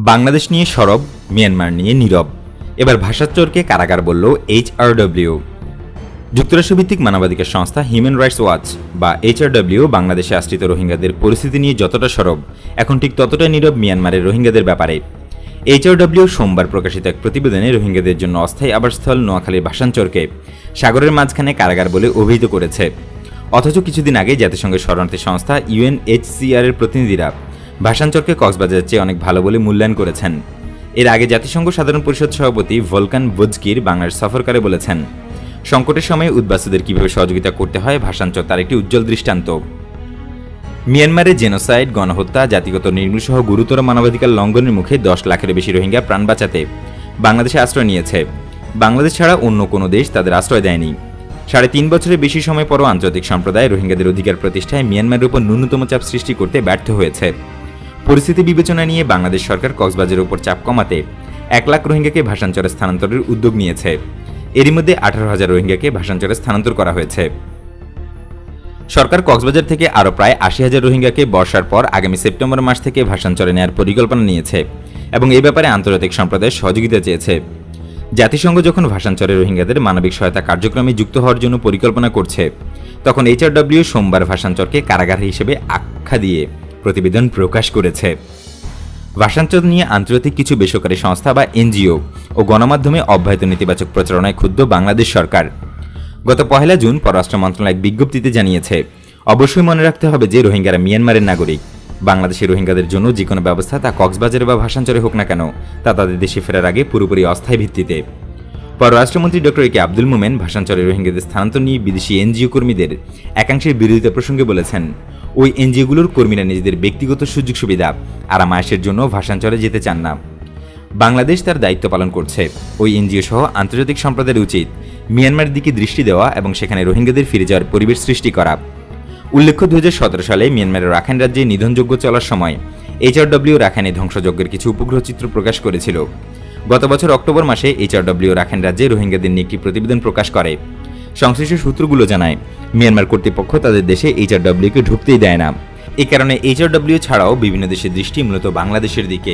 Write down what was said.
বাংলাদেশ নিয়ে সরব, মিয়ানমার নিয়ে নীরব। এবার ভাষাচোরকে কারাগার বলল এইচআরডব্লিউ। যুক্তরাষ্ট্রভিত্তিক মানবাধিকার সংস্থা হিউম্যান রাইটস ওয়াচ বা এইচআরডব্লিউ বাংলাদেশে আশ্রিত রোহিঙ্গাদের পরিস্থিতি নিয়ে যতটা সরব, এখন ঠিক ততটাই নীরব মিয়ানমারের রোহিঙ্গাদের ব্যাপারে। এইচআরডব্লিউ সোমবার প্রকাশিত এক প্রতিবেদনে রোহিঙ্গাদের জন্য অস্থায়ী আবাসস্থল নোয়াখালীর ভাষাঞ্চরকে সাগরের মাঝখানে কারাগার বলে অভিহিত করেছে। অথচ কিছুদিন আগে জাতিসংঘের শরণার্থী সংস্থা ইউএনএইচসিআর এর প্রতিনিধিরা ভাষাঞ্চরকে কক্সবাজারের চেয়ে অনেক ভালো বলে মূল্যায়ন করেছেন। এর আগে জাতিসংঘ সাধারণ পরিষদ সভাপতি ভলকান বোজকির বাংলাদেশ সফরকারে বলেছেন, সংকটের সময়ে উদ্বাস্তুদের কিভাবে সহযোগিতা করতে হয় ভাষাঞ্চর তার একটি উজ্জ্বল দৃষ্টান্ত। মিয়ানমারে জেনোসাইড, গণহত্যা, জাতিগত নির্মূল সহ গুরুতর মানবাধিকার লঙ্ঘনের মুখে 10 লাখেরও বেশি রোহিঙ্গা প্রাণ বাঁচাতে বাংলাদেশে আশ্রয় নিয়েছে। বাংলাদেশ ছাড়া অন্য কোনো দেশ তাদের আশ্রয় দেয়নি। 3.5 বছরের বেশি সময় পরও আন্তর্জাতিক সম্প্রদায় রোহিঙ্গাদের অধিকার প্রতিষ্ঠায় মিয়ানমারের উপর ন্যূনতম চাপ সৃষ্টি করতে ব্যর্থ হয়েছে। পরিস্থিতি বিবেচনা নিয়ে বাংলাদেশ সরকার কক্সবাজারের উপর চাপ কমাতে 1 লাখ রোহিঙ্গাকে ভাষাঞ্চরে স্থানান্তরের উদ্যোগ নিয়েছে। এরই মধ্যে 18,000 রোহিঙ্গাকে ভাষাঞ্চরে স্থানান্তর করা হয়েছে। সরকার কক্সবাজার থেকে আরও প্রায় 80,000 রোহিঙ্গাকে বর্ষার পর আগামী সেপ্টেম্বর মাস থেকে ভাষাঞ্চরে নেওয়ার পরিকল্পনা নিয়েছে এবং এই ব্যাপারে আন্তর্জাতিক সম্প্রদায়ের সহযোগিতা চেয়েছে। জাতিসংঘ যখন ভাষাঞ্চরে রোহিঙ্গাদের মানবিক সহায়তা কার্যক্রমে যুক্ত হওয়ার জন্য পরিকল্পনা করছে, তখন এইচআরডব্লিউ সোমবার ভাষাঞ্চরকে কারাগার হিসেবে আখ্যা দিয়ে প্রতিবেদন প্রকাশ করেছে। ভাষাঞ্চর নিয়ে আন্তর্জাতিক কিছু বেসরকারি সংস্থা বা এনজিও ও গণমাধ্যমে অব্যাহত নেতিবাচক প্রচারণায় ক্ষুব্ধ বাংলাদেশ সরকার গত 1 জুন পররাষ্ট্র মন্ত্রণালয় এক বিজ্ঞপ্তিতে জানিয়েছে, অবশ্যই মনে রাখতে হবে যে রোহিঙ্গারা মিয়ানমারের নাগরিক। বাংলাদেশের রোহিঙ্গাদের জন্য যে কোনো ব্যবস্থা তা কক্সবাজারে বা ভাষাঞ্চরে হোক না কেন, তা তাদের দেশে ফেরার আগে পুরোপুরি অস্থায়ী ভিত্তিতে। পররাষ্ট্রমন্ত্রী ডক্টর একে আব্দুল মোমেন ভাষাঞ্চরে রোহিঙ্গাদের স্থানান্তর নিয়ে বিদেশি এনজিও কর্মীদের একাংশের বিরোধিতা প্রসঙ্গে বলেছেন, ওই এনজিওগুলোর কর্মীরা নিজেদের ব্যক্তিগত সুযোগ সুবিধা আরাম আয়েশের জন্য ভাষাঞ্চরে যেতে চান না। বাংলাদেশ তার দায়িত্ব পালন করছে। ওই এনজিও সহ আন্তর্জাতিক সম্প্রদায়ের উচিত মিয়ানমারের দিকে দৃষ্টি দেওয়া এবং সেখানে রোহিঙ্গাদের ফিরে যাওয়ার পরিবেশ সৃষ্টি করা। উল্লেখ্য, 2017 সালে মিয়ানমারের রাখাইন রাজ্যে নিধনযজ্ঞ চলার সময় এইচআরডব্লিউ রাখাইনে ধ্বংসযজ্ঞের কিছু উপগ্রহ চিত্র প্রকাশ করেছিল। গত বছর অক্টোবর মাসে এইচআরডব্লিউ রাখাইন রাজ্যে রোহিঙ্গাদের নিয়ে একটি প্রতিবেদন প্রকাশ করে। সংশ্লিষ্ট সূত্রগুলো জানায়, মিয়ানমার কর্তৃপক্ষ তাদের দেশে এইচআরডব্লিউকে ঢুকতেই দেয় না। এই কারণে এইচআরডব্লিউ ছাড়াও বিভিন্ন দেশের দৃষ্টি মূলত বাংলাদেশের দিকে।